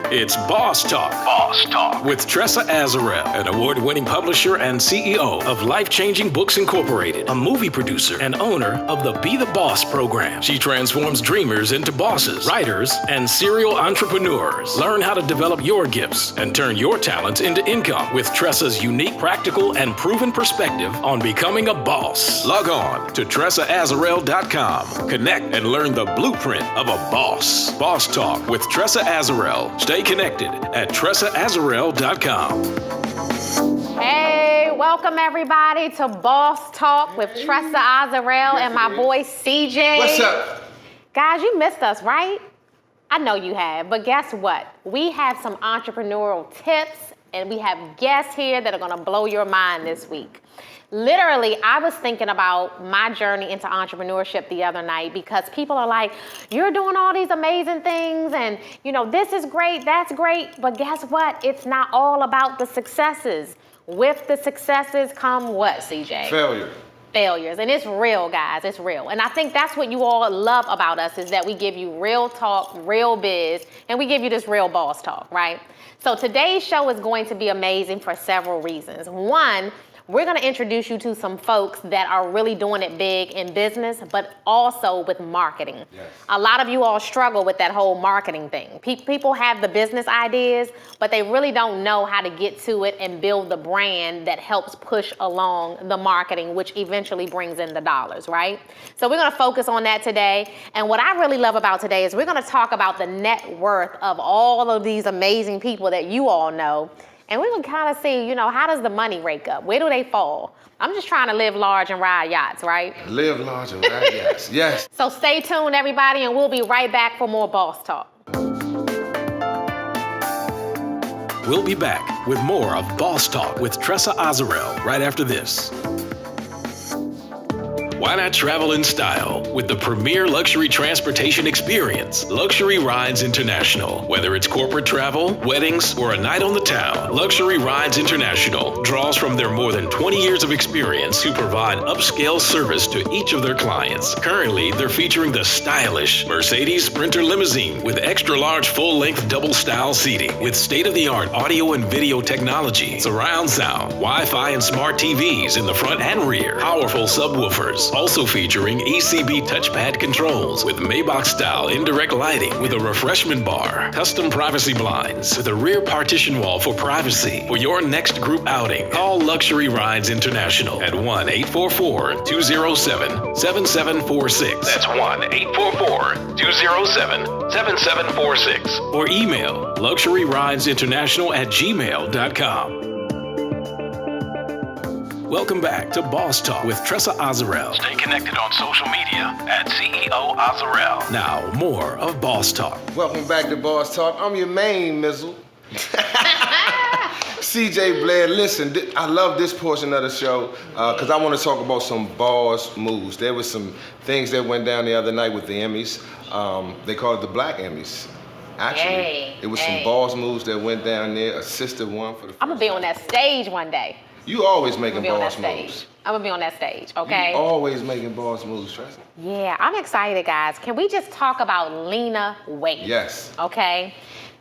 It's Boss Talk. Boss Talk. With Tressa Azarel, an award-winning publisher and CEO of Life-Changing Books Incorporated, a movie producer and owner of the Be the Boss program. She transforms dreamers into bosses, writers, and serial entrepreneurs. Learn how to develop your gifts and turn your talents into income with Tressa's unique, practical, and proven perspective on becoming a boss. Log on to TressaAzarel.com. Connect and learn the blueprint of a boss. Boss Talk with Tressa Azarel. Stay connected at TressaAzarel.com. Hey, welcome everybody to Boss Talk with Tressa Azarel and my boy CJ. What's up? Guys, you missed us, right? I know you have, but guess what? We have some entrepreneurial tips and we have guests here that are gonna blow your mind this week. Literally, I was thinking about my journey into entrepreneurship the other night because people are like, you're doing all these amazing things and, you know, this is great, that's great, but guess what? It's not all about the successes. With the successes come what, CJ? Failures. And it's real, guys, it's real. And I think that's what you all love about us is that we give you real talk, real biz, and we give you this real boss talk, right? So today's show is going to be amazing for several reasons. One, we're gonna introduce you to some folks that are really doing it big in business, but also with marketing. Yes. A lot of you all struggle with that whole marketing thing. People have the business ideas, but they really don't know how to get to it and build the brand that helps push along the marketing, which eventually brings in the dollars, right? So we're gonna focus on that today. And what I really love about today is we're gonna talk about the net worth of all of these amazing people that you all know. And we're gonna kind of see, you know, how does the money rake up? Where do they fall? I'm just trying to live large and ride yachts, right? Live large and ride yachts, yes. So stay tuned, everybody, and we'll be right back for more Boss Talk. We'll be back with more of Boss Talk with Tressa Azarel right after this. Why not travel in style with the premier luxury transportation experience, Luxury Rides International? Whether it's corporate travel, weddings, or a night on the town, Luxury Rides International draws from their more than 20 years of experience to provide upscale service to each of their clients. Currently, they're featuring the stylish Mercedes Sprinter limousine with extra-large full-length double-style seating with state-of-the-art audio and video technology, surround sound, Wi-Fi and smart TVs in the front and rear, powerful subwoofers, also featuring ECB touchpad controls with Maybach-style indirect lighting with a refreshment bar, custom privacy blinds with a rear partition wall for privacy. For your next group outing, call Luxury Rides International at 1-844-207-7746. That's 1-844-207-7746. Or email luxuryridesinternational@gmail.com. Welcome back to Boss Talk with Tressa Azarel. Stay connected on social media at CEO Azarel. Now, more of Boss Talk. Welcome back to Boss Talk. I'm your main mizzle. CJ Blair, listen, I love this portion of the show because I want to talk about some boss moves. There were some things that went down the other night with the Emmys. They call it the Black Emmys. Actually, it was some boss moves that went down there. A sister won for the first I'm going to be on that stage one day. You always making boss moves. I'm gonna be on that stage, okay? You always making boss moves, Tressa. Yeah, I'm excited, guys. Can we just talk about Lena Waithe? Yes. Okay,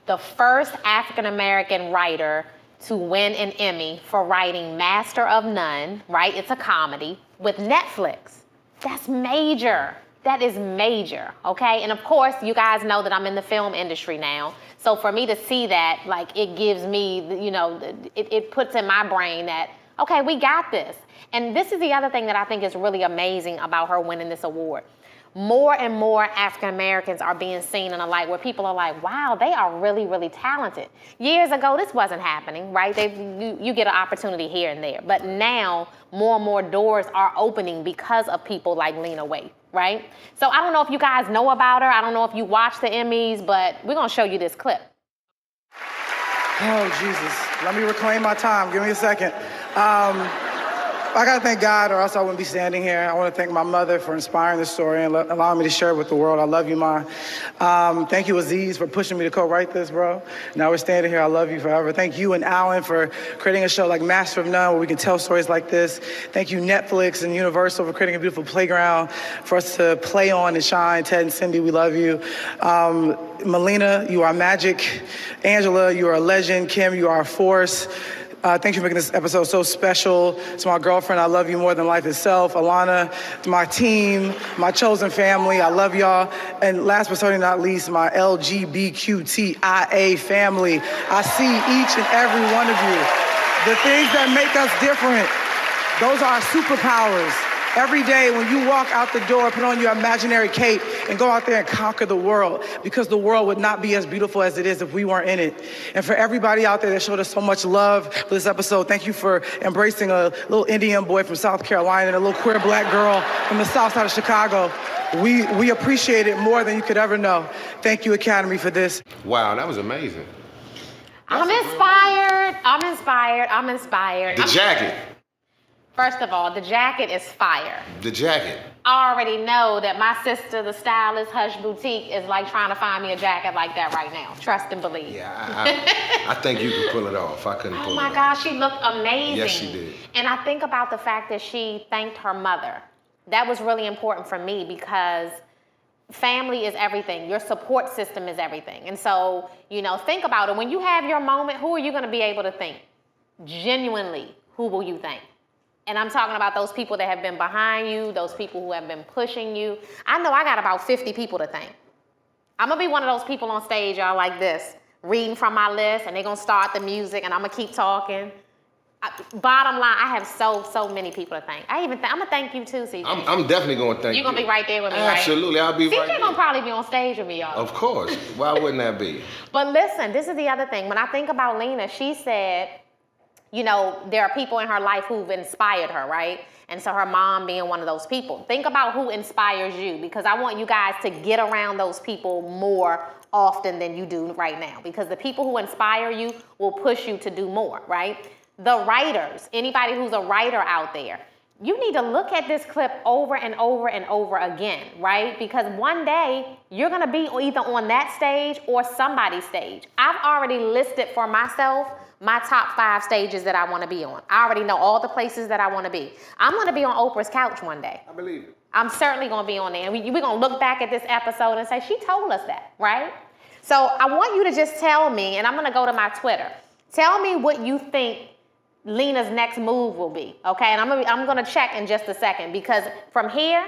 the first African-American writer to win an Emmy for writing Master of None, right? It's a comedy with Netflix. That's major. That is major, okay? And of course, you guys know that I'm in the film industry now. So for me to see that, like, it gives me, you know, it puts in my brain that, okay, we got this. And this is the other thing that I think is really amazing about her winning this award. More and more African Americans are being seen in a light where people are like, wow, they are really, really talented. Years ago, this wasn't happening, right? You get an opportunity here and there. But now, more and more doors are opening because of people like Lena Waithe, right? So I don't know if you guys know about her. I don't know if you watch the Emmys, but we're gonna show you this clip. Oh, Jesus. Let me reclaim my time. Give me a second. I gotta thank God, or else I wouldn't be standing here. I want to thank my mother for inspiring this story and allowing me to share it with the world. I love you, Ma. Thank you, Aziz, for pushing me to co-write this, bro. Now we're standing here. I love you forever. Thank you and Alan for creating a show like Master of None, where we can tell stories like this. Thank you, Netflix and Universal, for creating a beautiful playground for us to play on and shine. Ted and Cindy, we love you. Melina, you are magic. Angela, you are a legend. Kim, you are a force. Thank you for making this episode so special. To my girlfriend, I love you more than life itself. Alana, to my team, my chosen family, I love y'all. And last but certainly not least, my LGBTQIA family. I see each and every one of you. The things that make us different, those are our superpowers. Every day when you walk out the door, put on your imaginary cape and go out there and conquer the world, because the world would not be as beautiful as it is if we weren't in it. And for everybody out there that showed us so much love for this episode, thank you for embracing a little Indian boy from South Carolina and a little queer black girl from the south side of Chicago. We appreciate it more than you could ever know. Thank you, Academy, for this. Wow, that was amazing. I'm inspired. I'm inspired. I'm inspired. The jacket. First of all, the jacket is fire. The jacket. I already know that my sister, the stylist, Hush Boutique, is like trying to find me a jacket like that right now. Trust and believe. Yeah, I think you could pull it off. I couldn't pull it off. Oh my gosh, she looked amazing. Yes, she did. And I think about the fact that she thanked her mother. That was really important for me, because family is everything. Your support system is everything. And so, think about it. When you have your moment, who are you going to be able to thank? Genuinely, who will you thank? And I'm talking about those people that have been behind you, those people who have been pushing you. I know I got about 50 people to thank. I'm gonna be one of those people on stage, y'all, like this, reading from my list, and they're gonna start the music, and I'm gonna keep talking. Bottom line, I have so many people to thank. I'm gonna thank you too, CJ. I'm definitely gonna thank you. You're gonna be right there with me, right? Absolutely, I'll be right there. CJ gonna probably be on stage with me, y'all. Of course. Why wouldn't that be? But listen, this is the other thing. When I think about Lena, she said, there are people in her life who've inspired her, right? And so her mom being one of those people. Think about who inspires you, because I want you guys to get around those people more often than you do right now, because the people who inspire you will push you to do more, right? The writers, anybody who's a writer out there, you need to look at this clip over and over and over again, right? Because one day you're gonna be either on that stage or somebody's stage. I've already listed for myself my top 5 stages that I want to be on. I already know all the places that I want to be. I'm going to be on Oprah's couch one day. I believe it. I'm certainly going to be on there. And we're going to look back at this episode and say, she told us that, right? So I want you to just tell me, and I'm going to go to my Twitter. Tell me what you think Lena's next move will be, okay? And I'm going to check in just a second, because from here,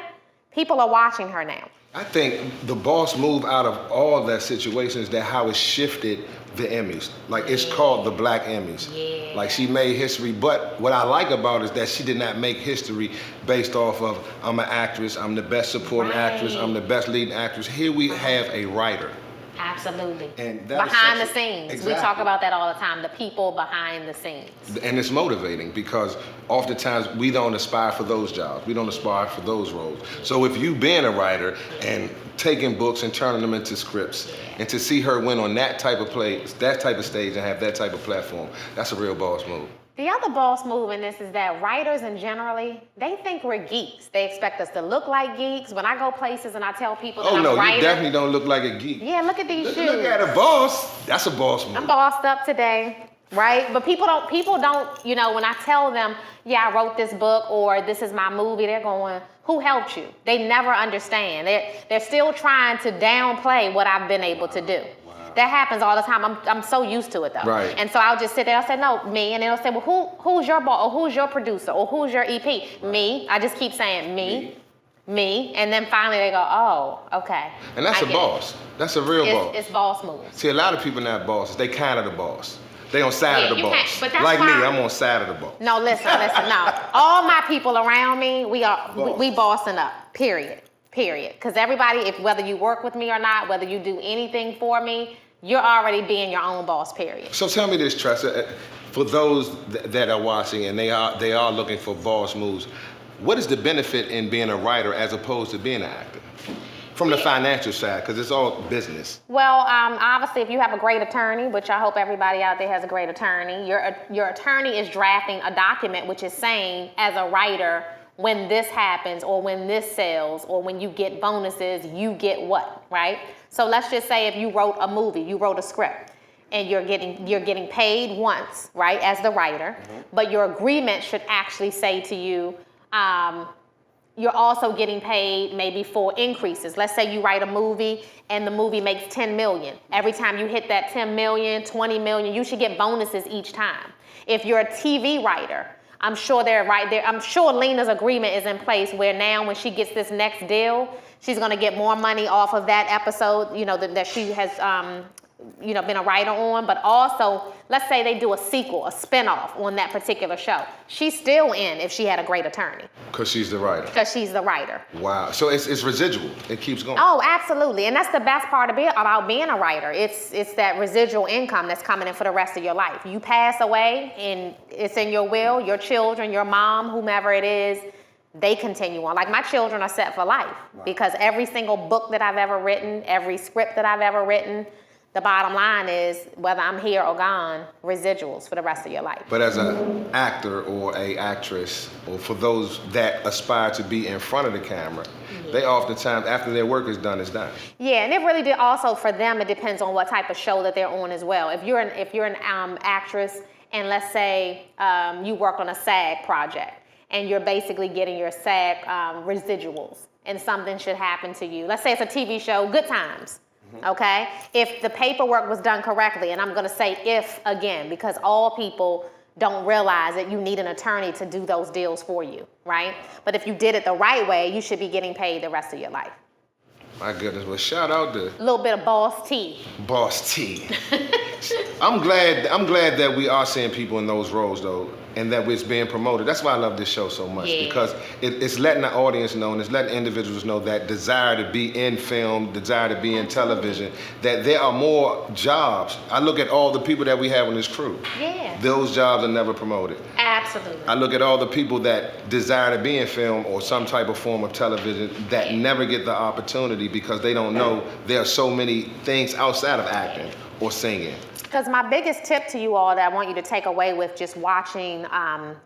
people are watching her now. I think the boss move out of all that situation is that how it shifted the Emmys. Like, it's called the Black Emmys. Yeah. Like, she made history, but what I like about it is that she did not make history based off of, I'm an actress, I'm the best supporting actress, I'm the best leading actress. Here we have a writer. Absolutely. And that behind the scenes. Exactly. We talk about that all the time, the people behind the scenes. And it's motivating, because oftentimes we don't aspire for those jobs. We don't aspire for those roles. So if you being a writer and taking books and turning them into scripts, and to see her win on that type of place, that type of stage, and have that type of platform, that's a real boss move. The other boss move in this is that writers, and generally, they think we're geeks. They expect us to look like geeks. When I go places and I tell people that I'm a writer. You definitely don't look like a geek. Yeah, look at these shoes. Look at a boss. That's a boss move. I'm bossed up today, right? But people don't, when I tell them, yeah, I wrote this book or this is my movie, they're going, who helped you? They never understand. They're still trying to downplay what I've been able to do. That happens all the time. I'm so used to it though. Right. And so I'll just sit there, I'll say, no, me. And they'll say, well, who's your boss? Or who's your producer? Or who's your EP? Right. Me. I just keep saying me. And then finally they go, oh, okay. And that's a boss. That's a real boss. It's boss moves. See, a lot of people not bosses. They kind of the boss. They on side of the boss. But that's like why, me, I'm on side of the boss. No, listen, no. All my people around me, we bossing up, period. Because everybody, whether you work with me or not, whether you do anything for me, you're already being your own boss, period. So tell me this, Tressa, for those that are watching and they are looking for boss moves, what is the benefit in being a writer as opposed to being an actor? from the financial side, because it's all business. Well, obviously, if you have a great attorney, which I hope everybody out there has a great attorney, your attorney is drafting a document which is saying, as a writer, when this happens, or when this sells, or when you get bonuses, you get what, right? So let's just say if you wrote a movie, you wrote a script, and you're getting paid once, right, as the writer, but your agreement should actually say to you, you're also getting paid maybe for increases. Let's say you write a movie and the movie makes 10 million. Every time you hit that 10 million, 20 million, you should get bonuses each time. If you're a TV writer, I'm sure they're right there. I'm sure Lena's agreement is in place where now when she gets this next deal, she's gonna get more money off of that episode, that she has been a writer on, but also, let's say they do a sequel, a spinoff on that particular show. She's still in if she had a great attorney. Because she's the writer. Because she's the writer. Wow. So it's residual. It keeps going. Oh, absolutely. And that's the best part about being a writer. It's that residual income that's coming in for the rest of your life. You pass away and it's in your will, your children, your mom, whomever it is, they continue on. Like my children are set for life because every single book that I've ever written, every script that I've ever written, the bottom line is, whether I'm here or gone, residuals for the rest of your life. But as an actor or a actress, or for those that aspire to be in front of the camera, they oftentimes, after their work is done, it's done. Yeah, and it really did also for them, it depends on what type of show that they're on as well. If you're an actress, and let's say you work on a SAG project, and you're basically getting your SAG residuals, and something should happen to you. Let's say it's a TV show, Good Times. Okay, if the paperwork was done correctly, and I'm going to say if again, because all people don't realize that you need an attorney to do those deals for you, right? But if you did it the right way, you should be getting paid the rest of your life. My goodness, well, shout out to a little bit of Boss T. Boss T. I'm glad that we are seeing people in those roles though, and that it's being promoted. That's why I love this show so much, because it's letting the audience know, and it's letting individuals know that desire to be in film, desire to be in television, that there are more jobs. I look at all the people that we have on this crew. Yeah. Those jobs are never promoted. Absolutely. I look at all the people that desire to be in film or some type of form of television that never get the opportunity because they don't know there are so many things outside of acting or singing. Because my biggest tip to you all that I want you to take away with just watching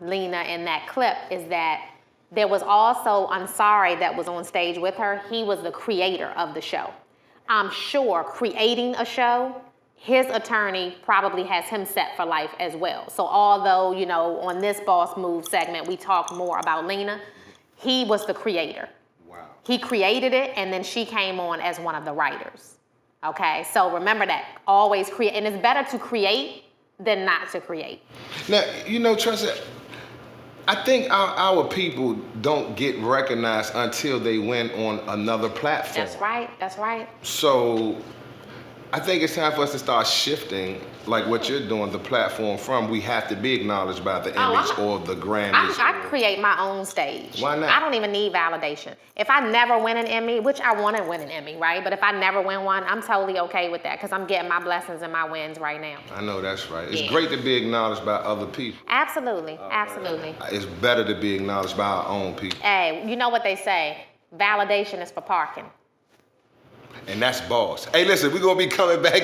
Lena in that clip is that there was also Ansari that was on stage with her. He was the creator of the show. I'm sure creating a show, his attorney probably has him set for life as well. So although, on this Boss Move segment, we talked more about Lena, he was the creator. Wow. He created it, and then she came on as one of the writers. Okay, so remember that. Always create, and it's better to create than not to create. Now, Tressa, I think our people don't get recognized until they win on another platform. That's right. So I think it's time for us to start shifting, like what you're doing, the platform from we have to be acknowledged by the Emmys or the Grammys. I create my own stage. Why not? I don't even need validation. If I never win an Emmy, which I want to win an Emmy, right? But if I never win one, I'm totally okay with that because I'm getting my blessings and my wins right now. I know that's right. It's great to be acknowledged by other people. Absolutely, absolutely. It's better to be acknowledged by our own people. Hey, you know what they say? Validation is for parking. And that's boss. Hey, listen, we're gonna be coming back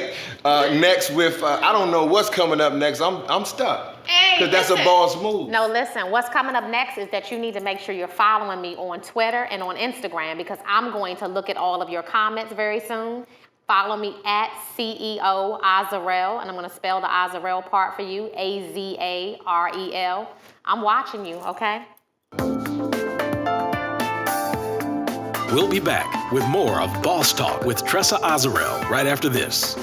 next with I don't know what's coming up next. I'm stuck. Because that's a boss move. No, listen, what's coming up next is that you need to make sure you're following me on Twitter and on Instagram because I'm going to look at all of your comments very soon. Follow me at CEO Azarel, and I'm gonna spell the Azarel part for you, Azarel. I'm watching you, okay? We'll be back with more of Boss Talk with Tressa Azarel right after this.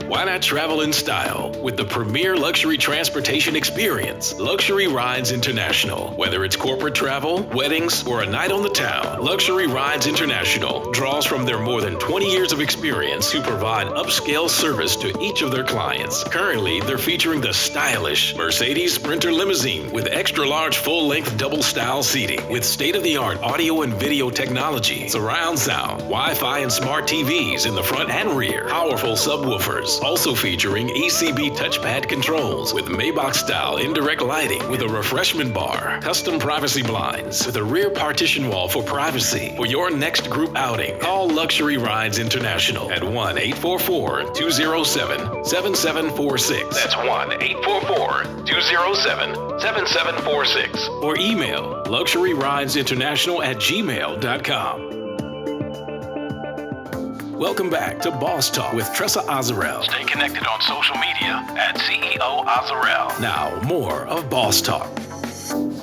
Why not travel in style with the premier luxury transportation experience, Luxury Rides International? Whether it's corporate travel, weddings, or a night on the town, Luxury Rides International draws from their more than 20 years of experience to provide upscale service to each of their clients. Currently, they're featuring the stylish Mercedes Sprinter limousine with extra-large full-length double-style seating with state-of-the-art audio and video technology, surround sound, Wi-Fi and smart TVs in the front and rear, powerful subwoofers, also featuring ECB touchpad controls with Maybach-style indirect lighting with a refreshment bar, custom privacy blinds with a rear partition wall for privacy. For your next group outing, call Luxury Rides International at 1-844-207-7746. That's 1-844-207-7746. Or email luxuryridesinternational@gmail.com. Welcome back to Boss Talk with Tressa Azarel. Stay connected on social media at CEO Azarel. Now, more of Boss Talk.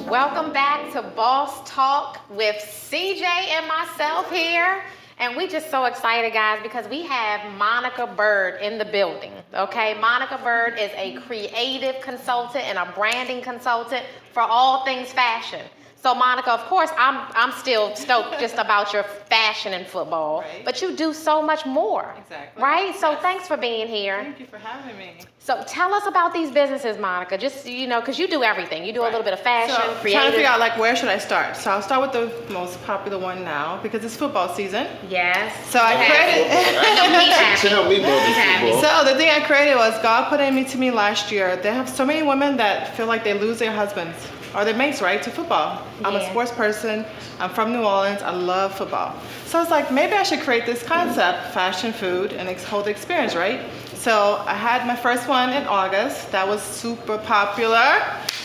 Welcome back to Boss Talk with CJ and myself here. And we just so excited, guys, because we have Monica Byrd in the building, okay? Monica Byrd is a creative consultant and a branding consultant for all things fashion. So Monica, of course, I'm still stoked just about your fashion and football, right. But you do so much more, exactly. Right? So Yes. thanks for being here. Thank you for having me. So tell us about these businesses, Monica. Just, because you do everything. You do a little bit of fashion, So creative. trying to figure out where should I start? So I'll start with the most popular one now because it's football season. Yes. So I created. Tell me more He's than happy. football. So the thing I created was God put to me last year. They have so many women that feel like they lose their husbands or their mates, right, to football. I'm a Yeah. sports person. I'm from New Orleans. I love football. So it's like maybe I should create this concept, fashion, food, and whole experience, right? So I had my first one in August. That was super popular.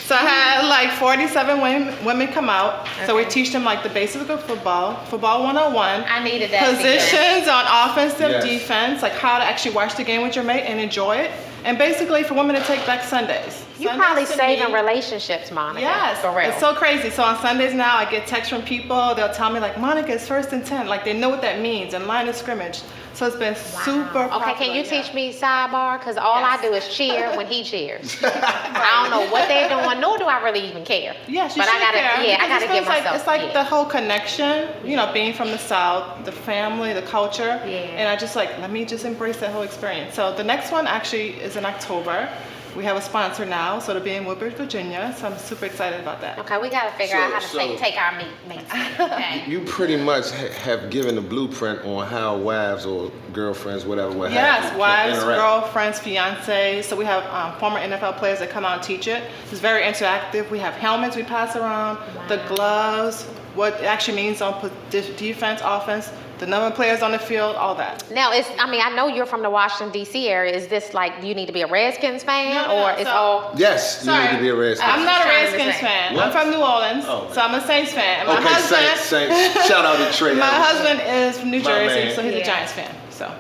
So I had like 47 women come out. So we Okay. teach them like the basics of football 101. I needed that. Positions on offensive, Yes. defense, like how to actually watch the game with your mate and enjoy it. And basically for women to take back Sundays. You Sundays probably to saving me- relationships, Monica. Yes, For real. it's so crazy. So on Sundays now, I get texts from people. They'll tell me like, Monica, it's 1st and 10. Like they know what that means and line of scrimmage. So it's been super popular. Okay, can you yeah. teach me sidebar? Because all Yes. I do is cheer when he cheers. I don't know what they're doing, nor do I really even care. Yes, you but should I gotta, care, yeah, I because gotta it give feels myself. It's like yeah. the whole connection, being from the South, the family, the culture. Yeah. And I just let me just embrace that whole experience. So the next one actually is in October. We have a sponsor now, so it'll be in Woodbridge, Virginia. So I'm super excited about that. Okay, we gotta figure out how to So- take our mates. Okay. You pretty much have given a blueprint on how wives or girlfriends, whatever, what have Yes, you, can wives, interact. girlfriends, fiancés. So we have former NFL players that come out and teach it. It's very interactive. We have helmets we pass around, the gloves, what it actually means on defense, offense, the number of players on the field, all that. Now, I know you're from the Washington, D.C. area. Is this like, do you need to be a Redskins fan? No, or no, it's so- all... Yes, you need to be a Redskins. I'm not a Trying to Redskins say. fan. What? I'm from New Orleans, Oh. so I'm a Saints fan. And my Okay, husband, Saints. Shout out to Trey. my husband is from New My Jersey, man. so he's Yeah. a Giants fan. So.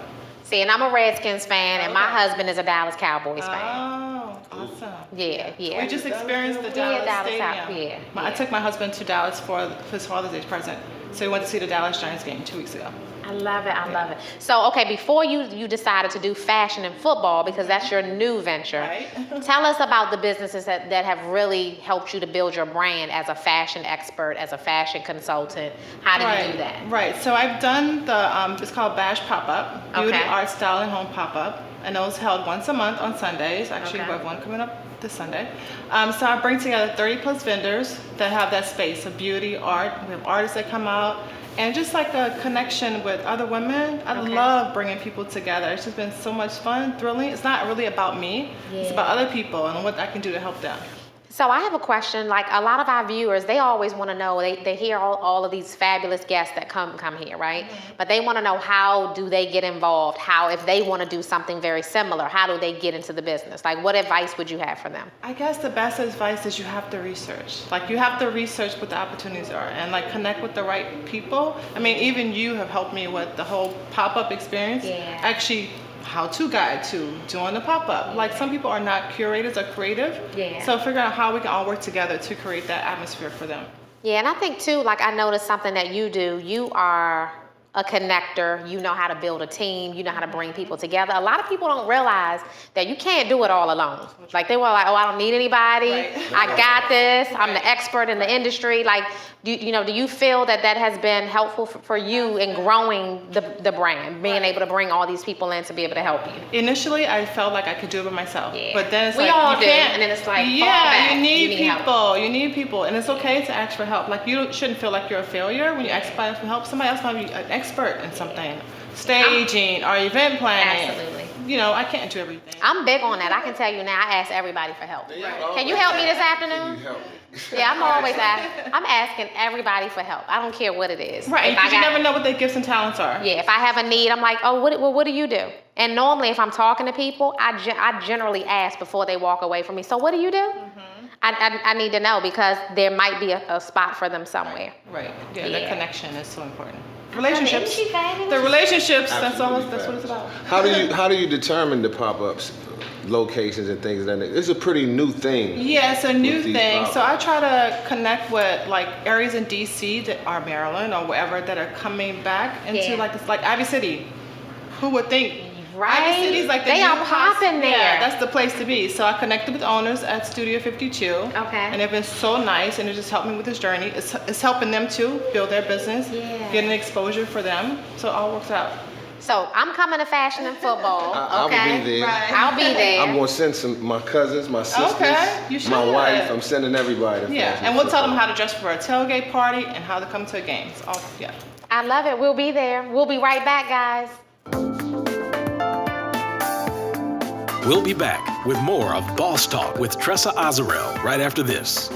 See, and I'm a Redskins fan, and my Okay. husband is a Dallas Cowboys fan. Oh, awesome. Yeah. We just experienced the Yeah, Dallas Dallas Stadium. out- yeah, I yeah. took my husband to Dallas for his Father's Day present. So we went to see the Dallas Giants game 2 weeks ago. I love it. I love it. So, okay, before you decided to do fashion and football, because that's your new venture, Right. tell us about the businesses that have really helped you to build your brand as a fashion expert, as a fashion consultant. How did you do that? Right. So I've done the it's called Bash Pop-Up, Beauty, Okay. Art, Style, and Home Pop-Up. And those held once a month on Sundays. Actually, Okay. we have one coming up this Sunday. So I bring together 30 plus vendors that have that space of beauty, art. We have artists that come out. And just like a connection with other women. I Okay. love bringing people together. It's just been so much fun, thrilling. It's not really about me. It's Yeah. about other people and what I can do to help them. So I have a question. Like a lot of our viewers, they always want to know. They hear all of these fabulous guests that come here, right? Mm-hmm. But they want to know, how do they get involved? How, if they want to do something very similar, how do they get into the business? Like, what advice would you have for them? I guess the best advice is you have to research. Like you have to research what the opportunities are and like connect with the right people. I mean, even you have helped me with the whole pop-up experience. Yeah. Actually, how-to guide to doing the pop-up. Like some people are not curators or creative. Yeah. So figuring out how we can all work together to create that atmosphere for them. Yeah, and I think too, like I noticed something that you do. You are a connector. You know how to build a team. You know how to bring people together. A lot of people don't realize that you can't do it all alone. Like they were like, oh, I don't need anybody. Right. I got this. I'm the expert in the industry. Like, do you feel that has been helpful for you in growing the brand, being able to bring all these people in to be able to help you? Initially, I felt like I could do it by myself. Yeah. But then it's We like, all you do, can't. and then it's like, fall yeah, back. you need help. people. You need people. And it's okay to ask for help. Like, you shouldn't feel like you're a failure when you ask somebody for help. Somebody else might be an expert in something. Staging or event planning. Absolutely. I can't do everything. I'm big on that. I can tell you now, I ask everybody for help. Can you help me this afternoon? Can you help me? Yeah, I'm asking everybody for help. I don't care what it is. Right, because you never know what their gifts and talents are. Yeah, if I have a need, I'm like, oh, what do you do? And normally if I'm talking to people, I generally ask before they walk away from me, so what do you do? I need to know because there might be a spot for them somewhere. Right, yeah, the connection is so important. Relationships. Isn't she fabulous? The relationships, that's Absolutely what it's about. How do you determine the pop-ups, locations and things like that? It's a pretty new thing. Yeah, it's a new with these thing. So I pop-ups. try to connect with like areas in DC that are Maryland or wherever that are coming back into like Ivy City. Who would think? Right. Ivy City's like the They new are popping there. Yeah, that's the place to be. So I connected with owners at Studio 52. Okay. And they've been so nice, and it just helped me with this journey. It's helping them too build their business, getting exposure for them. So it all works out. So I'm coming to Fashion and Football. I will be there. Right. I'll be there. I'm going to send my cousins, my sisters, Okay, you should. my wife. I'm sending everybody. To Yeah, Fashion and we'll tell them Football. how to dress for a tailgate party and how to come to a game. So, yeah. I love it. We'll be there. We'll be right back, guys. We'll be back with more of Boss Talk with Tressa Azarel right after this.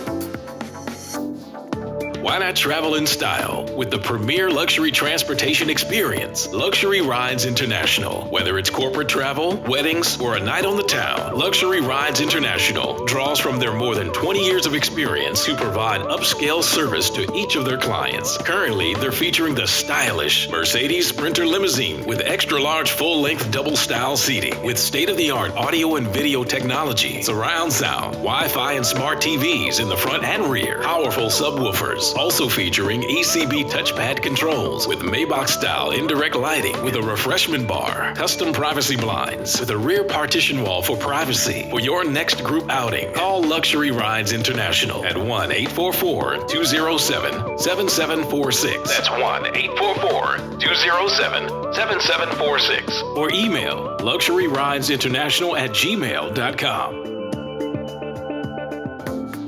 Why not travel in style with the premier luxury transportation experience, Luxury Rides International? Whether it's corporate travel, weddings, or a night on the town, Luxury Rides International draws from their more than 20 years of experience to provide upscale service to each of their clients. Currently, they're featuring the stylish Mercedes Sprinter limousine with extra-large full-length double-style seating with state-of-the-art audio and video technology, surround sound, Wi-Fi and smart TVs in the front and rear, powerful subwoofers, also featuring ECB touchpad controls with Maybach-style indirect lighting with a refreshment bar, custom privacy blinds with a rear partition wall for privacy. For your next group outing, call Luxury Rides International at 1-844-207-7746. That's 1-844-207-7746. Or email luxuryridesinternational@gmail.com.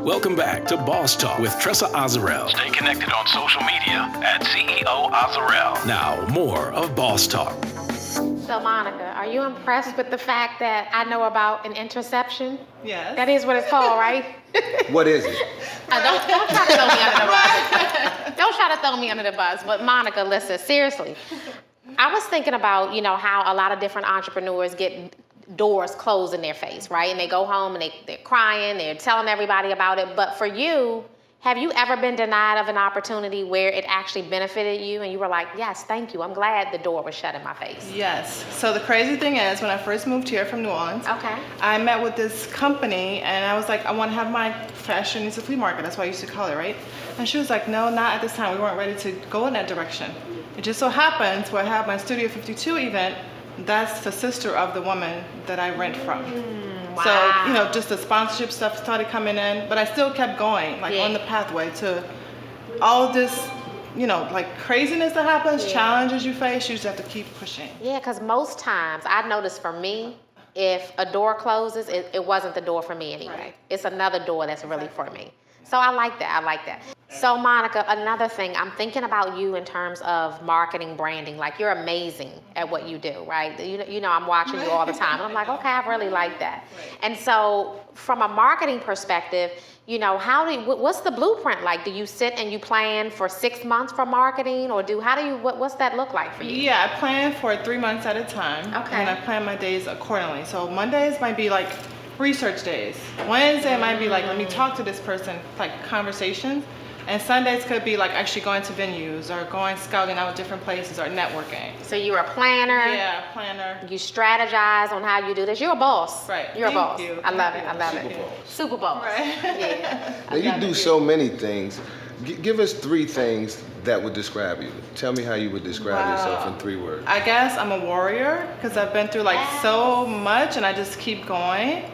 Welcome back to Boss Talk with Tressa Azarel. Stay connected on social media at CEO Azarel. Now, more of Boss Talk. So Monica, are you impressed with the fact that I know about an interception? Yes. That is what it's called, right? What is it? Don't try to throw me under the bus. Don't try to throw me under the bus. But Monica, listen, seriously. I was thinking about, how a lot of different entrepreneurs get doors closed in their face, right? And they go home and they're crying, they're telling everybody about it. But for you, have you ever been denied of an opportunity where it actually benefited you and you were like, yes, thank you, I'm glad the door was shut in my face? Yes. So the crazy thing is, when I first moved here from New Orleans, I met with this company and I was like, I want to have my fashion, it's a flea market, that's why I used to call it, right? And she was like, no, not at this time. We weren't ready to go in that direction. It just so happens where I have my Studio 52 event, that's the sister of the woman that I rent from. Wow. So, just the sponsorship stuff started coming in, but I still kept going, on the pathway to all this, like craziness that happens, challenges you face, you just have to keep pushing. Yeah, because most times, I've noticed for me, if a door closes, it wasn't the door for me anyway. Right. It's another door that's really for me. So I like that. So Monica, another thing, I'm thinking about you in terms of marketing, branding. Like, you're amazing at what you do, right? I'm watching you all the time. And I'm like, okay, I really like that. Right. And so from a marketing perspective, what's the blueprint like? Do you sit and you plan for 6 months for marketing, or what's that look like for you? Yeah, I plan for 3 months at a time. Okay. And I plan my days accordingly. So Mondays might be like research days. Wednesday might be like, let me talk to this person, like conversations. And Sundays could be like actually going to venues or going scouting out different places or networking. So you're a planner. Yeah, planner. You strategize on how you do this. You're a boss. Right. You're a Thank boss. you. I love it. Thank I love Super it. boss. Super boss. Right. Yeah. Now, you do so many things. Give us 3 things that would describe you. Tell me how you would describe yourself in 3 words. I guess I'm a warrior because I've been through so much and I just keep going.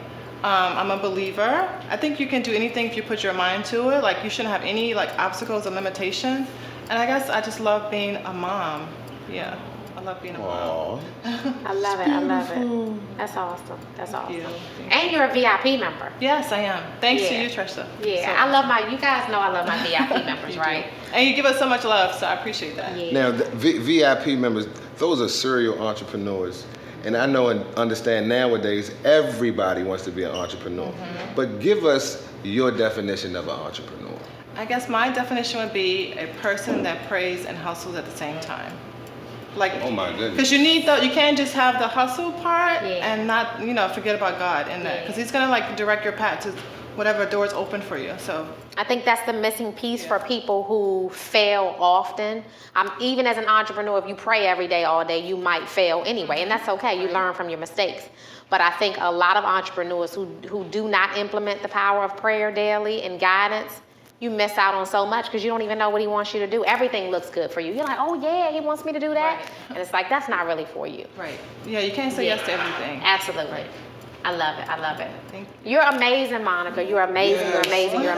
I'm a believer. I think you can do anything if you put your mind to it. Like, you shouldn't have any obstacles or limitations. And I guess I just love being a mom. Yeah, I love being a mom. I love it. I love it. That's awesome. That's awesome. you. And you're a VIP member. Yes, I am. Thanks to Yeah. you, Tressa. Yeah, So- I love you guys know I love my VIP members, right? And you give us so much love, so I appreciate that. Yeah. Now, the VIP members, those are serial entrepreneurs. And I know and understand nowadays everybody wants to be an entrepreneur. But give us your definition of an entrepreneur. I guess my definition would be a person that prays and hustles at the same time. Like, Oh my goodness. because you can't just have the hustle part Yeah. and not, forget about God in that. Because He's gonna like direct your path to whatever doors open for you. So I think that's the missing piece for people who fail often. Even as an entrepreneur, if you pray every day, all day, you might fail anyway, and that's okay. You learn from your mistakes. But I think a lot of entrepreneurs who do not implement the power of prayer daily and guidance, you miss out on so much because you don't even know what he wants you to do. Everything looks good for you. You're like, oh yeah, he wants me to do that. Right. And it's like, that's not really for you. right, yeah, you can't say yes to everything. Absolutely. I love it. I love it. Thank You're amazing, Monica. You're amazing. Yes. You're amazing. You're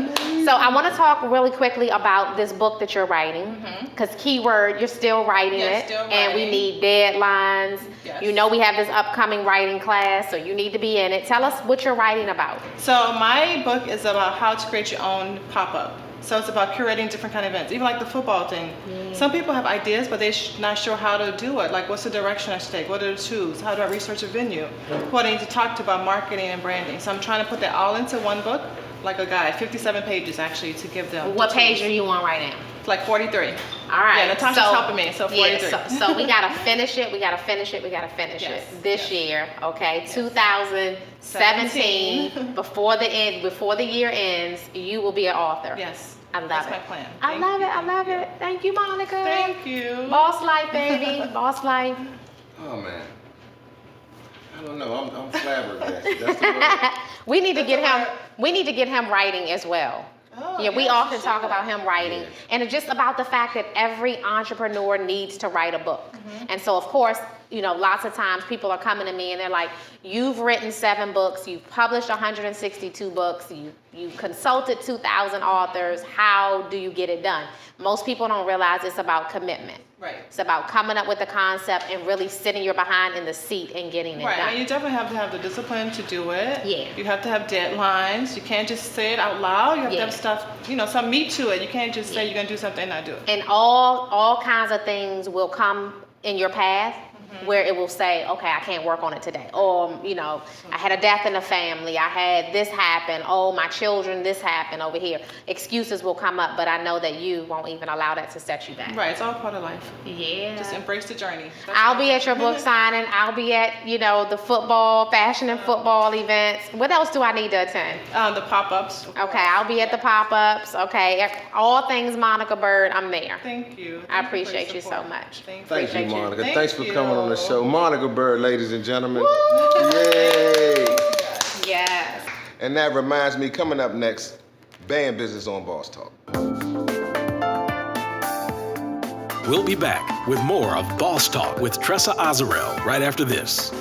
amazing. So I want to talk really quickly about this book that you're writing, because keyword, you're still writing Yes, it, still and we writing. need deadlines. Yes. You know we have this upcoming writing class, so you need to be in it. Tell us what you're writing about. So my book is about how to create your own pop-up. So it's about curating different kind of events, even like the football thing. Some people have ideas, but they're not sure how to do it. Like, what's the direction I should take? What are the tools? How do I research a venue? Who I need to talk to about marketing and branding? So I'm trying to put that all into one book, like a guide, 57 pages actually, to give them. What the page tools. are you on right now? Like 43. All right. Yeah, Natasha's helping me, so 43. Yeah, so we gotta finish it. We gotta finish it. We gotta finish Yes, it this yes. year. Okay, 2017. Before the year ends, you will be an author. Yes. I love That's it. my plan. I Thank love you, it. I thank love you. it. Thank you, Monica. Thank you. Boss life, baby. Boss life. Oh man. I don't know. I'm flabbergasted. That's the word. We need to get That's him. We need to get him writing as well. Oh, Yeah, we yes, often you talk should. about him writing, Yeah. and it's just about the fact that every entrepreneur needs to write a book. And so, of course, lots of times people are coming to me and they're like, "You've written 7 books, you've published 162 books, you consulted 2,000 authors. How do you get it done?" Most people don't realize it's about commitment. Right. It's about coming up with the concept and really sitting your behind in the seat and getting it Right, done. and you definitely have to have the discipline to do it. Yeah. You have to have deadlines. You can't just say it out loud. You have to Yeah. have stuff, some meat to it. You can't just say you're gonna do something and not do it. And all kinds of things will come in your path where it will say, okay, I can't work on it today. Or, I had a death in the family. I had this happen. Oh, my children, this happened over here. Excuses will come up, but I know that you won't even allow that to set you back. Right, it's all part of life. Yeah. Just embrace the journey. That's I'll what be I at your think. book signing. I'll be at, the fashion and football events. What else do I need to attend? The pop-ups. Okay, I'll be at the pop-ups. Okay, all things Monica Byrd, I'm there. Thank you. I Thank for your appreciate you so support. much. Thank you. Thank you, Appreciate you. Monica. Thank Thanks for coming on the you. show. Monica Byrd, ladies and gentlemen. Woo! Yay! Yes. And that reminds me, coming up next, Band Business on Boss Talk. We'll be back with more of Boss Talk with Tressa Azarel right after this.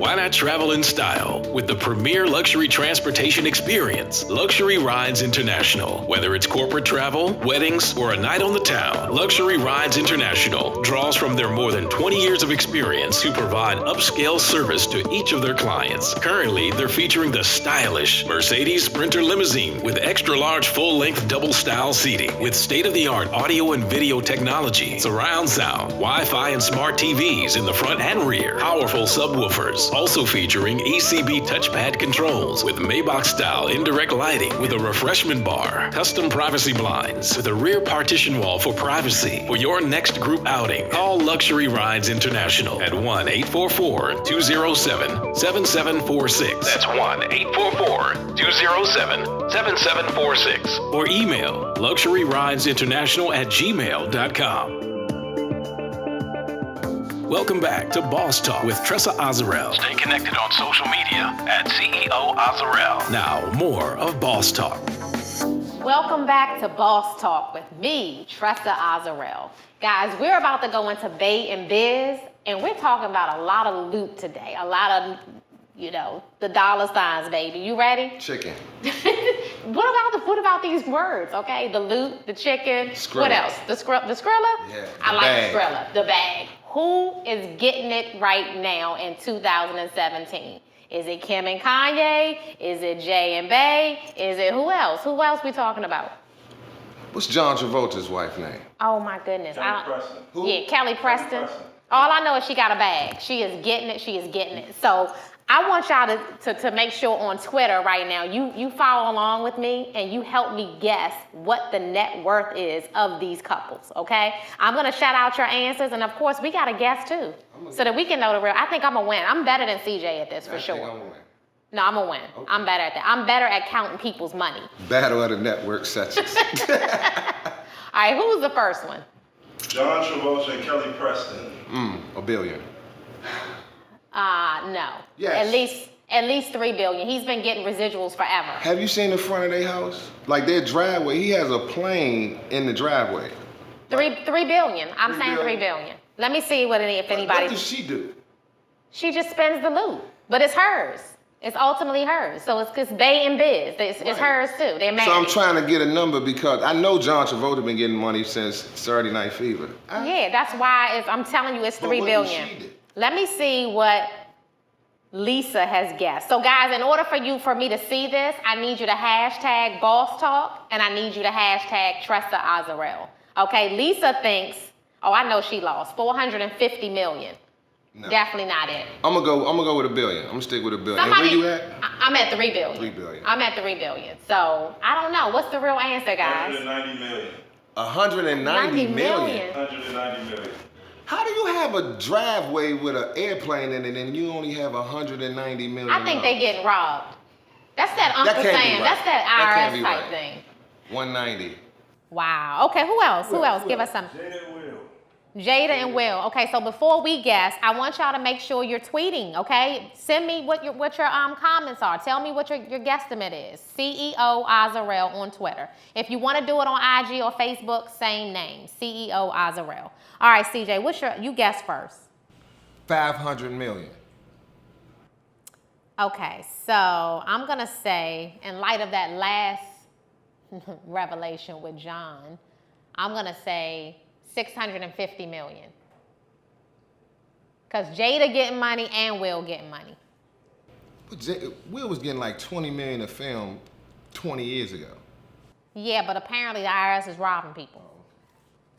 Why not travel in style with the premier luxury transportation experience, Luxury Rides International? Whether it's corporate travel, weddings, or a night on the town, Luxury Rides International draws from their more than 20 years of experience to provide upscale service to each of their clients. Currently, they're featuring the stylish Mercedes Sprinter limousine with extra-large full-length double-style seating with state-of-the-art audio and video technology, surround sound, Wi-Fi and smart TVs in the front and rear, powerful subwoofers, also featuring ECB touchpad controls with Maybach-style indirect lighting with a refreshment bar, custom privacy blinds with a rear partition wall for privacy. For your next group outing, call Luxury Rides International at 1-844-207-7746. That's 1-844-207-7746. Or email luxuryridesinternational@gmail.com. Welcome back to Boss Talk with Tressa Azarel. Stay connected on social media at CEO Azarel. Now, more of Boss Talk. Welcome back to Boss Talk with me, Tressa Azarel. Guys, we're about to go into Bay and Biz, and we're talking about a lot of loot today. A lot of, the dollar signs, baby. You ready? Chicken. What about these words, okay? The loot, the chicken. Skrilla. What else? The Skrilla? Yeah, I the like bag. the Skrilla, the bag. Who is getting it right now in 2017? Is it Kim and Kanye? Is it Jay and Bay? Is it who else? Who else we talking about? What's John Travolta's wife's name? Oh my goodness. Kelly Preston. Who? Yeah, Kelly Preston. All I know is she got a bag. She is getting it. She is getting it. So I want y'all to make sure on Twitter right now, you follow along with me and you help me guess what the net worth is of these couples, okay? I'm gonna shout out your answers, and of course, we gotta guess too, so that we can know the real. I think I'm gonna win. I'm better than CJ at this for sure. I think I'm gonna win. No, I'm gonna win. Okay. I'm better at that. I'm better at counting people's money. Battle of the network sections. All right, who's the first one? John Travolta and Kelly Preston. $1 billion. No. Yes. At least $3 billion. He's been getting residuals forever. Have you seen the front of their house? Like their driveway, he has a plane in the driveway. $3 billion. I'm saying $3 billion. Let me see if anybody. What does she do? She just spends the loot, but it's hers. It's ultimately hers. So it's Bay and Biz. It's hers too. They're married. So I'm trying to get a number because I know John Travolta been getting money since Saturday Night Fever. Yeah, that's why I'm telling you it's $3 billion. Let me see what Lisa has guessed. So guys, in order for me to see this, I need you to hashtag Boss Talk and I need you to hashtag Tressa Azarel. Okay, Lisa thinks, oh, I know she lost, $450 million. No. Definitely not it. I'm gonna go with $1 billion. I'm gonna stick with $1 billion. Where you at? I'm at $3 billion. $3 billion. I'm at $3 billion. So I don't know. What's the real answer, guys? $190 million. $190 million. $190 million. How do you have a driveway with an airplane in it and you only have $190 million? I think they getting robbed. That's that Uncle Sam. Right. That's that IRS type thing. 190. Wow. Okay. Who else? Who else? Give us some. Jada and Will. Okay, so before we guess, I want y'all to make sure you're tweeting, okay? Send me what your comments are. Tell me what your guesstimate is. CEO Azarel on Twitter. If you want to do it on IG or Facebook, same name, CEO Azarel. All right, CJ, you guess first. 500 million. Okay, so I'm gonna say, in light of that last revelation with John, I'm gonna say 650 million. Because Jada getting money and Will getting money. But Will was getting like 20 million a film 20 years ago. Yeah, but apparently the IRS is robbing people.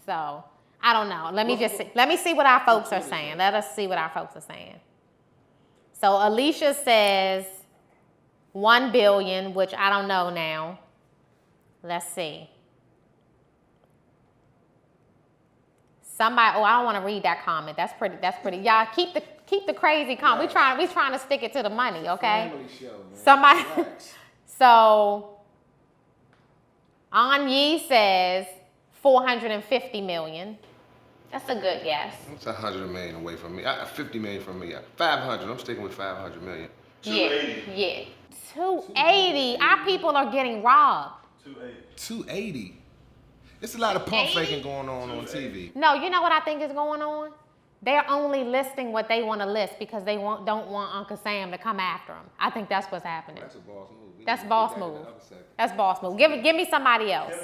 So, I don't know. Let me see what our folks are saying. Let us see what our folks are saying. So Alicia says 1 billion, which I don't know now. Let's see. Somebody, I don't want to read that comment. That's pretty. Y'all keep the crazy comment. We trying to stick it to the money, okay? Family show, man. Somebody. So Anyi says 450 million. That's a good guess. It's 100 million away from me. 50 million from me. 500. I'm sticking with 500 million. 280. Yeah. 280. Our people are getting robbed. 280. It's a lot of pump faking going on TV. No, you know what I think is going on? They're only listing what they want to list because they don't want Uncle Sam to come after them. I think that's what's happening. That's a boss move. That's boss move. That's boss move. Give me somebody else.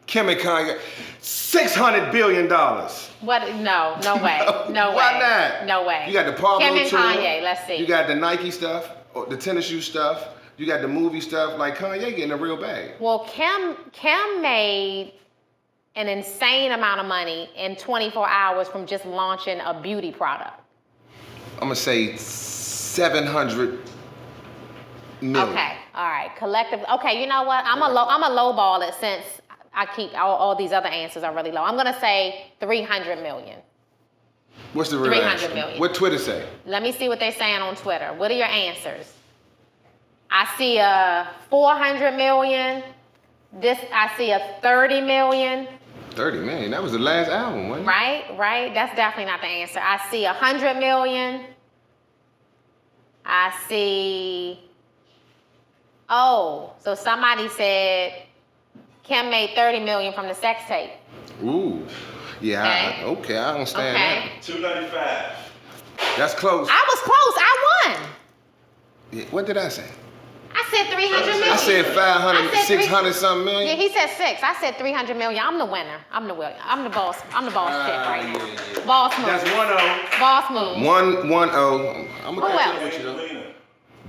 Kim and Kanye. $600 billion. What? No way. No way. Why not? No way. You got the Pablo Kim and tour. Kanye. Let's see. You got the Nike stuff, or the tennis shoe stuff. You got the movie stuff. Like Kanye getting a real bag. Well, Kim made an insane amount of money in 24 hours from just launching a beauty product. I'm gonna say 700 million. Okay, all right, collective. Okay, you know what? I'm a lowball it since I keep all these other answers are really low. I'm gonna say 300 million. What's the real 300 answer? million. What Twitter say? Let me see what they're saying on Twitter. What are your answers? I see a 400 million. I see a 30 million. 30 million. That was the last album, wasn't it? Right. That's definitely not the answer. I see 100 million. I see. Oh, so somebody said Kim made 30 million from the sex tape. Ooh. Yeah. Okay. I understand that. 295. That's close. I was close. I won. Yeah, what did I say? I said 300 million. I said 500, 600 something million. Yeah, he said 6. I said 300 million. I'm the winner. I'm the boss. I'm the boss chick right now. Yeah. Boss move. That's 1-0. Boss move. 1-0. I'm gonna catch up with you though. Angelina.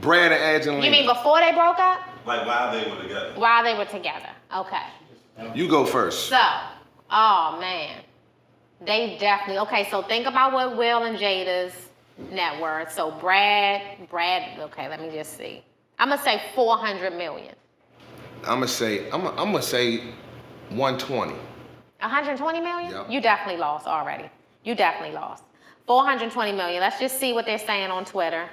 Brad and Angelina. You mean before they broke up? Like while they were together. While they were together. Okay. You go first. So, oh man. They definitely, okay, so think about what Will and Jada's net worth. So Brad, okay, let me just see. I'm gonna say 400 million. I'm gonna say 120. 120 million? Yep. You definitely lost already. You definitely lost. 420 million. Let's just see what they're saying on Twitter.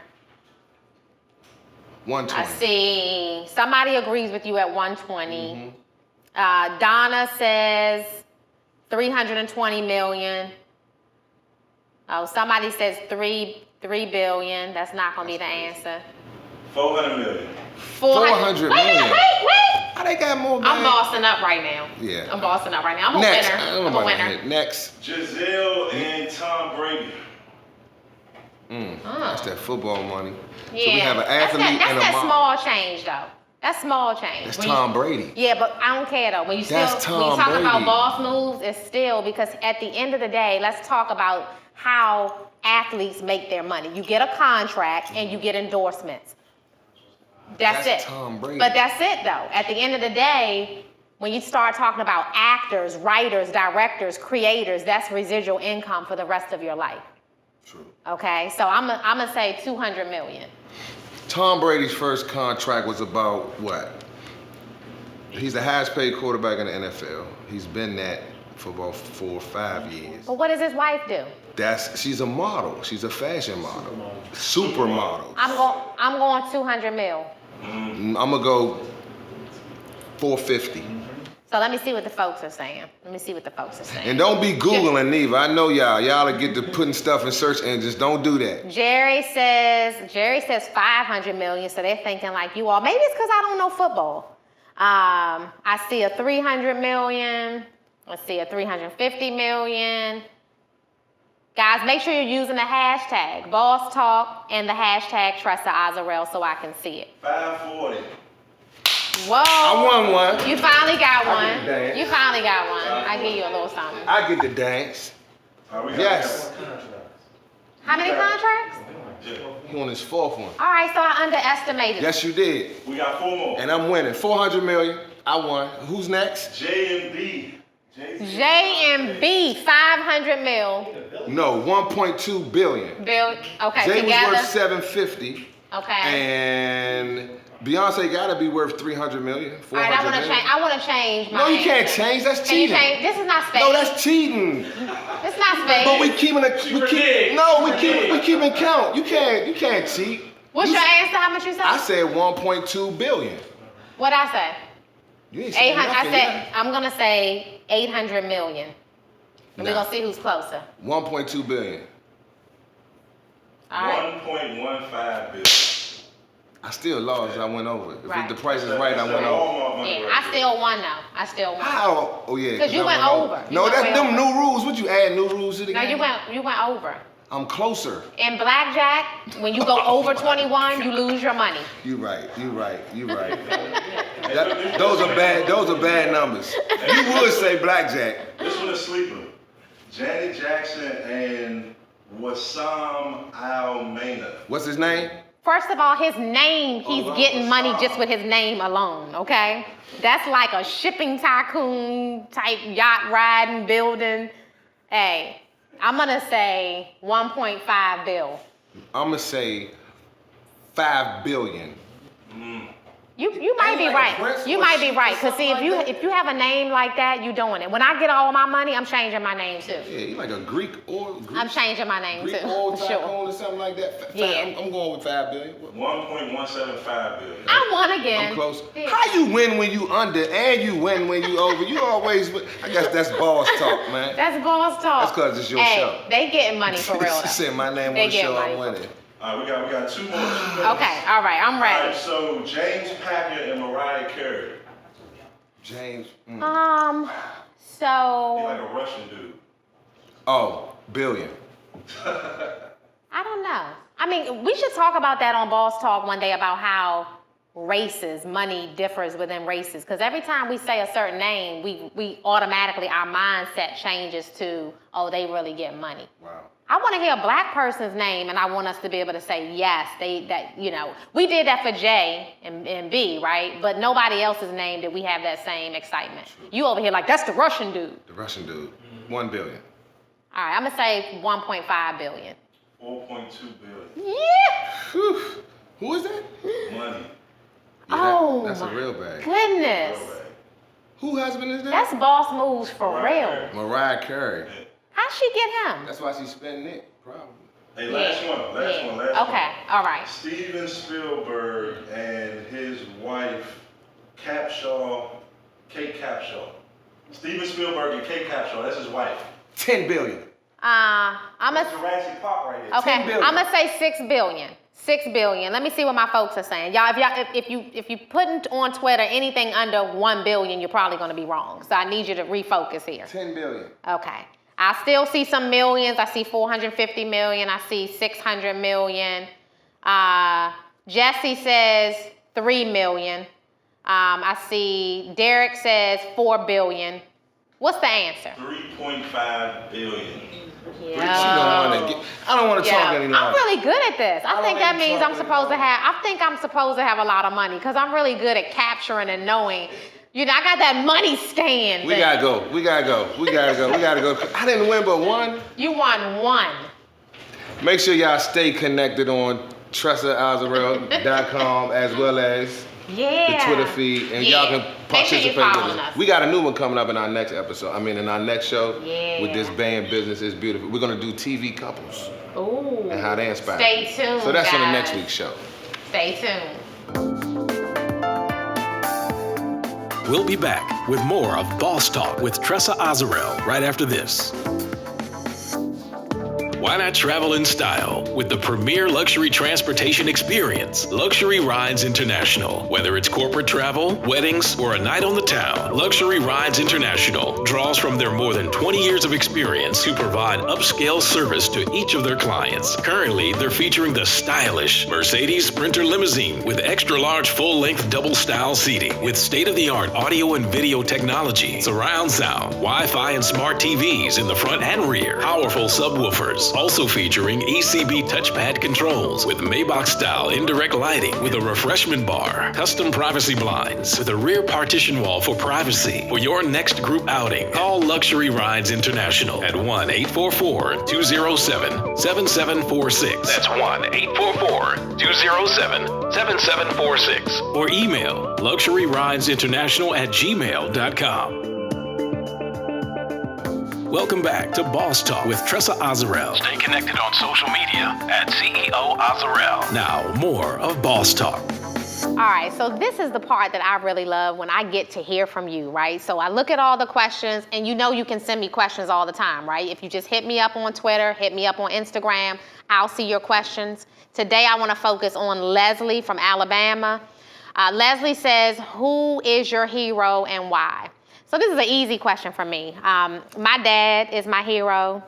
120. I see somebody agrees with you at 120. Donna says 320 million. Oh, somebody says 3 billion. That's not gonna be the answer. 400 million. 400 Wait, million. wait. How they got more? I'm bossing up right now. Yeah. I'm bossing up right now. I'm a Next. winner. I don't know I'm a about winner. that. Next. Giselle and Tom Brady. That's that football money. Yeah. So we have an athlete and a that's that model. small change though. That's small change. That's When Tom Brady. Yeah, but I don't care though. When you That's when you Tom talk about Brady. boss moves, it's still because at the end of the day, let's talk about how athletes make their money. You get a contract and you get endorsements. That's it. Tom Brady. But that's it though. At the end of the day, when you start talking about actors, writers, directors, creators, that's residual income for the rest of your life. True. Okay, so I'm gonna say 200 million. Tom Brady's first contract was about what? He's the highest paid quarterback in the NFL. He's been that for about 4 or 5 years. But what does his wife do? She's a model. She's a fashion model. Supermodel. I'm going 200 mil. I'm gonna go 450. So let me see what the folks are saying. And don't be Googling neither. I know y'all. Y'all will get to putting stuff in search engines. Don't do that. Jerry says 500 million, so they're thinking like you all. Maybe it's because I don't know football. I see a 300 million. Let's see, a 350 million. Guys, make sure you're using the hashtag Boss Talk and the hashtag Tressa Azarel so I can see it. 540. Whoa. I won one. You finally got I one. get the dance. You finally got one. I give you a little something. I get the dance. Yes. How many contracts? He on his 4th one. All right, so I underestimated. Yes, you did. We got 4 more. And I'm winning. 400 million. I won. Who's next? J&B. J&B, 500 mil. No, 1.2 billion. Bill, okay, Jay together. was worth 750. Okay. And Beyonce gotta be worth 300 million. All right, I want to change my No, you answer. can't change. That's Can you cheating. change? This is not space. No, that's cheating. It's not space. But we keeping count. You can't cheat. What's your answer? How much you said? I said 1.2 billion. What'd I say? You ain't saying 800. I nothing said yet. I'm gonna say 800 million. And we're Nah. gonna see who's closer. 1.2 billion. All right. 1.15 billion. I still lost. I went over. If Right. the price is right, I went over. Yeah, I still won though. I still won. How? Oh yeah. 'Cause you I went over. You No, went that's way them over. new rules. Would you add new rules to the No, game? you went over. I'm closer. In blackjack, when you go over 21, you lose your money. You right. Those are bad numbers. You would say blackjack. This one is sleeper. Janet Jackson and Wassam Al-Maina. What's his name? First of all, his name, he's Oh, getting money wow. just with his name alone, okay? That's like a shipping tycoon type yacht riding building. Hey, I'm gonna say 1.5 bill. I'm gonna say 5 billion. You might be Ain't like a right. prince You or might be shit or right. Cause see, something like that? if you have a name like that, you doing it. When I get all my money, I'm changing my name too. Yeah, you like a Greek oil. I'm changing my name Greek too. oil For sure. tycoon or something like that. Yeah. I'm going with 5 billion. 1.175 billion. I won again. I'm close. Yeah. How you win when you under and you win when you over? You always win. I guess that's boss talk, man. That's boss talk. That's 'cause it's your Hey, show. They getting money for real though. Say my name They on the get show, money. I'm winning. All right, we got 2 more. Okay, all right, I'm All right, ready. so James Packer and Mariah Carey. James. He like So a Russian dude. Oh, billion. I don't know. I mean, we should talk about that on Boss Talk one day about how races, money differs within races. Because every time we say a certain name, we automatically, our mindset changes to, oh, they really get money. Wow. I want to hear a black person's name, and I want us to be able to say, yes, we did that for J and B, right? But nobody else's name did we have that same excitement. You over here like, that's the Russian dude. The Russian dude. 1 billion. All right, I'm gonna say 1.5 billion. 4.2 billion. Yeah. Whew. Who is that? Money. Oh, that's a my real bag. goodness. Who husband is that? That's boss moves for real. Mariah Carey. How'd she get him? That's why she's spending it, probably. Hey, last one. Okay, all right. Steven Spielberg and his wife, Kate Capshaw. Steven Spielberg and Kate Capshaw, that's his wife. 10 billion. I'm That's Jurassic Park right here. okay. 10 billion. I'm gonna say 6 billion. 6 billion. Let me see what my folks are saying. Y'all, if you put on Twitter anything under 1 billion, you're probably gonna be wrong. So I need you to refocus here. 10 billion. Okay. I still see some millions. I see 450 million. I see 600 million. Jesse says 3 million. I see Derek says 4 billion. What's the answer? 3.5 billion. I don't want to talk any longer. I'm really good at this. I think that means I'm supposed to have a lot of money because I'm really good at capturing and knowing. I got that money stand. We gotta go. I didn't win but one. You won one. Make sure y'all stay connected on TressaAzarel.com as well as the Twitter feed, and y'all can participate with us. We got a new one coming up in our next episode. In our next show with this band Business is Beautiful. We're gonna do TV couples. Ooh. And how they inspire. Stay tuned. So that's guys. on the next week's show. Stay tuned. We'll be back with more of Boss Talk with Tressa Azarel right after this. Why not travel in style with the premier luxury transportation experience, Luxury Rides International? Whether it's corporate travel, weddings, or a night on the town, Luxury Rides International draws from their more than 20 years of experience to provide upscale service to each of their clients. Currently, they're featuring the stylish Mercedes Sprinter limousine with extra-large full-length double-style seating with state-of-the-art audio and video technology, surround sound, Wi-Fi and smart TVs in the front and rear, powerful subwoofers, also featuring ECB touchpad controls with Maybach-style indirect lighting with a refreshment bar, custom privacy blinds with a rear partition wall for privacy. For your next group outing, call Luxury Rides International at 1-844-207-7746. That's 1-844-207-7746. Or email luxuryridesinternational@gmail.com. Welcome back to Boss Talk with Tressa Azarel. Stay connected on social media at CEO Azarel. Now, more of Boss Talk. All right, so this is the part that I really love when I get to hear from you, right? So I look at all the questions, and you can send me questions all the time, right? If you just hit me up on Twitter, hit me up on Instagram, I'll see your questions. Today I want to focus on Leslie from Alabama. Leslie says, who is your hero and why? So this is an easy question for me. My dad is my hero.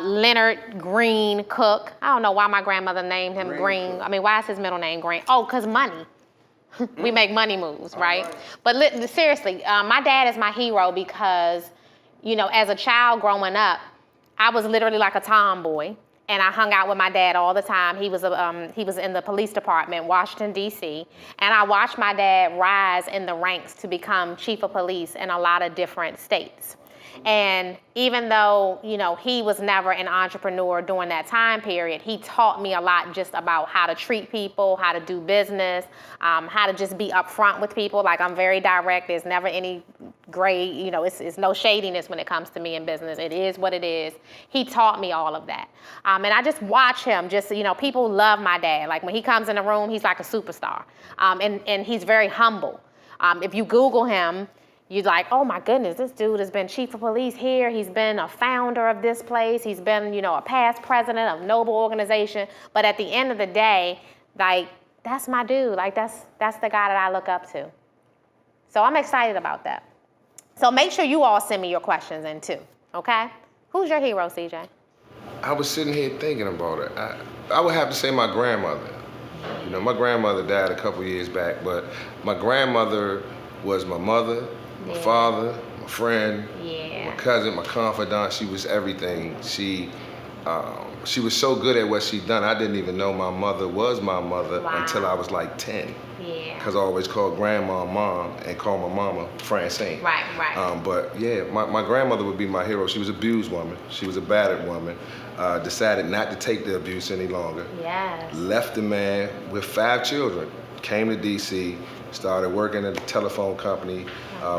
Leonard Green Cook. I don't know why my grandmother named him Green. Why is his middle name Green? Oh, because money. We make money moves, right? But seriously, my dad is my hero because, as a child growing up, I was literally like a tomboy. And I hung out with my dad all the time. He was in the police department, Washington, D.C. And I watched my dad rise in the ranks to become chief of police in a lot of different states. And even though, he was never an entrepreneur during that time period, he taught me a lot just about how to treat people, how to do business, how to just be upfront with people. Like, I'm very direct. There's never any gray, it's no shadiness when it comes to me in business. It is what it is. He taught me all of that. And I just watch him, people love my dad. Like, when he comes in the room, he's like a superstar. And he's very humble. If you Google him, you're like, oh my goodness, this dude has been chief of police here. He's been a founder of this place. He's been, a past president of Noble Organization. But at the end of the day, like, that's my dude. Like, that's the guy that I look up to. So I'm excited about that. So make sure you all send me your questions in too, okay? Who's your hero, CJ? I was sitting here thinking about it. I would have to say my grandmother. My grandmother died a couple years back, but my grandmother was my mother, my father, my friend, my cousin, my confidant. She was everything. She she was so good at what she'd done. I didn't even know my mother was my mother Wow. until I was like 10. Yeah. Because I always called grandma mom and called my mama Francine. Right, right. But yeah, my grandmother would be my hero. She was an abused woman. She was a battered woman. Decided not to take the abuse any longer. Yes. Left the man with 5 children. Came to DC, started working at a telephone company.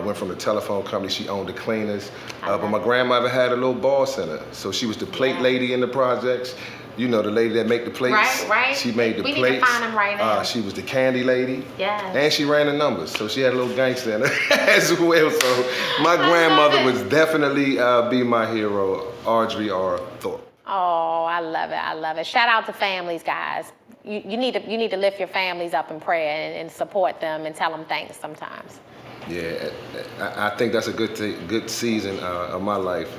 Went from the telephone company, she owned the cleaners. But my grandmother had a little boss in her. So she was the plate lady in the projects. You know, the lady that make the plates. Right, right. She made the we plates. We need to find them right now. She was the candy lady. Yes. And she ran the numbers. So she had a little gangster in her as well. So my grandmother would definitely be my hero, Audrey R. Thorpe. Oh, I love it. I love it. Shout out to families, guys. You need to lift your families up in prayer and support them and tell them thanks sometimes. Yeah, I think that's a good season of my life.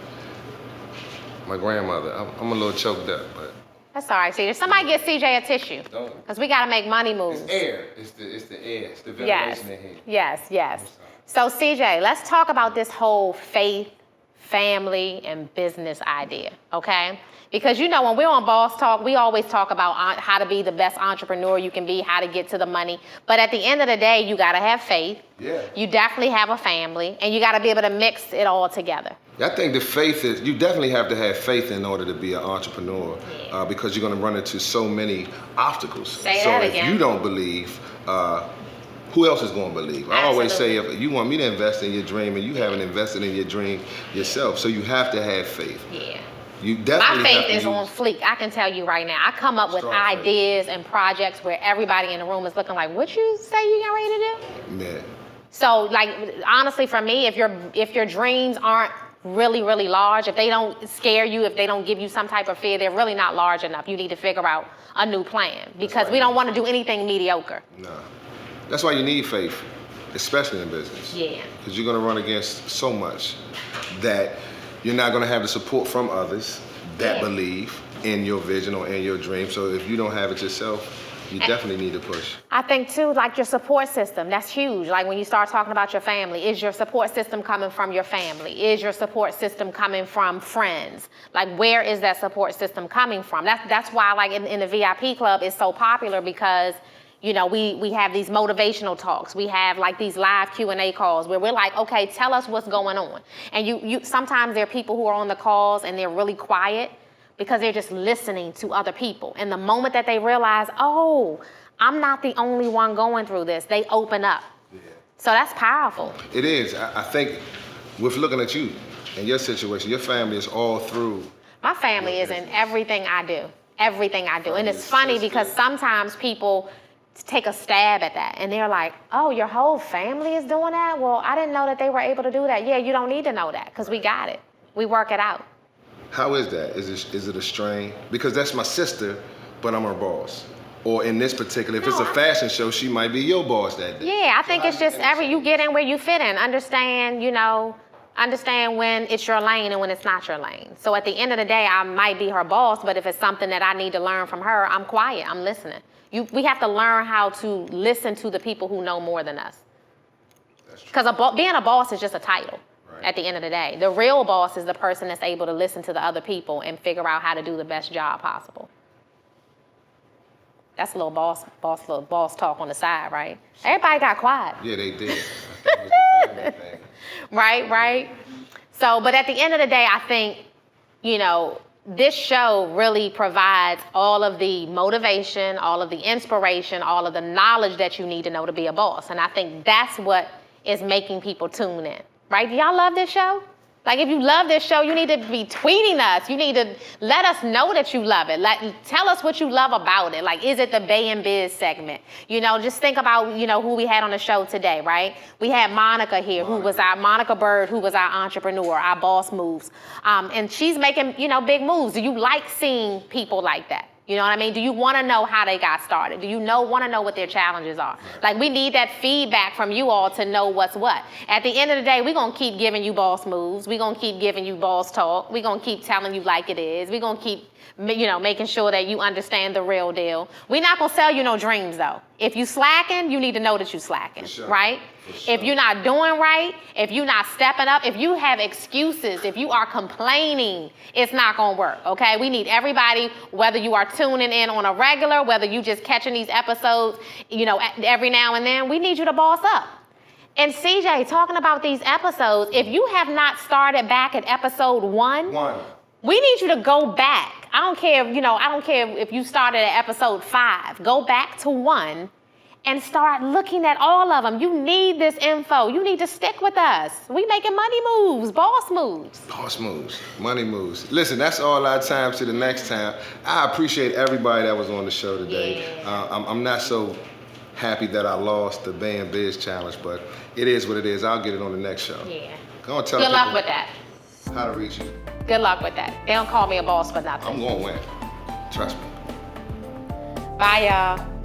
My grandmother, I'm a little choked up, but. That's all right, CJ. Somebody get CJ a tissue. Because we got to make money moves. It's air. It's the air. It's the ventilation in here. Yes. So CJ, let's talk about this whole faith, family, and business idea, okay? Because you know, when we're on Boss Talk, we always talk about how to be the best entrepreneur you can be, how to get to the money. But at the end of the day, you gotta have faith. Yeah. You definitely have a family, and you gotta be able to mix it all together. I think the faith is, you definitely have to have faith in order to be an entrepreneur, because you're gonna run into so many obstacles. Say so that if again. you don't believe, who else is gonna believe? I always say, if you want me to invest in your dream and you haven't invested in your dream yourself, so you have to have faith. Yeah. You definitely My have faith to is on fleek. I can tell you right now. I come up with Strong faith. ideas and projects where everybody in the room is looking like, what you say you getting ready to do? Yeah. So, like, honestly, for me, if your dreams aren't really, really large, if they don't scare you, if they don't give you some type of fear, they're really not large enough. You need to figure out a new plan because we don't want to do anything mediocre. No. That's why you need faith, especially in business. Yeah. Because you're going to run against so much that you're not going to have the support from others that believe in your vision or in your dream. So if you don't have it yourself, you definitely need to push. I think too, like your support system, that's huge. Like when you start talking about your family, is your support system coming from your family? Is your support system coming from friends? Like where is that support system coming from? That's why like in the VIP club it's so popular because you know, we have these motivational talks. We have like these live Q&A calls where we're like, okay, tell us what's going on. And you sometimes there are people who are on the calls and they're really quiet because they're just listening to other people. And the moment that they realize, oh, I'm not the only one going through this, they open up. Yeah. So that's powerful. It is. I think with looking at you and your situation, your family is all through. My family is in everything I do. Everything I do. And it's funny because sometimes people take a stab at that and they're like, oh, your whole family is doing that? Well, I didn't know that they were able to do that. Yeah, you don't need to know that because we got it. We work it out. How is that? Is it a strain? Because that's my sister, but I'm her boss. Or in this particular, if it's a fashion show, she might be your boss that day. Yeah, I think it's just you get in where you fit in. Understand when it's your lane and when it's not your lane. So at the end of the day, I might be her boss, but if it's something that I need to learn from her, I'm quiet, I'm listening. We have to learn how to listen to the people who know more than us. Because being a boss is just a title at the end of the day. The real boss is the person that's able to listen to the other people and figure out how to do the best job possible. That's a little boss talk on the side, right? Everybody got quiet. Yeah, they did. I think it was a family thing. Right. So, but at the end of the day, I think, this show really provides all of the motivation, all of the inspiration, all of the knowledge that you need to know to be a boss. And I think that's what is making people tune in, right? Do y'all love this show? Like, if you love this show, you need to be tweeting us. You need to let us know that you love it. Like, tell us what you love about it. Like, is it the Bay and Biz segment? Just think about, who we had on the show today, right? We had Monica here, Monica Byrd, who was our entrepreneur, our boss moves. And she's making, big moves. Do you like seeing people like that? You know what I mean? Do you want to know how they got started? Do you want to know what their challenges are? Like, we need that feedback from you all to know what's what. At the end of the day, we're going to keep giving you boss moves. We're going to keep giving you boss talk. We're going to keep telling you like it is. We're going to keep Making sure that you understand the real deal. We're not gonna sell you no dreams though. If you slacking, you need to know that you slacking, sure. right? Sure. If you're not doing right, if you're not stepping up, if you have excuses, if you are complaining, it's not gonna work, okay? We need everybody, whether you are tuning in on a regular, whether you just catching these episodes, every now and then, we need you to boss up. And CJ, talking about these episodes, if you have not started back at episode one, we need you to go back. I don't care if you started at episode 5. Go back to 1 and start looking at all of them. You need this info. You need to stick with us. We making money moves, boss moves. Boss moves, money moves. Listen, that's all our time. To the next time. I appreciate everybody that was on the show today. Yeah. I'm not so happy that I lost the Ban Biz challenge, but it is what it is. I'll get it on the next show. Yeah. Go and tell Good people luck with that. how to reach you. Good luck with that. They don't call me a boss for nothing. I'm gonna win. Trust me. Bye, y'all.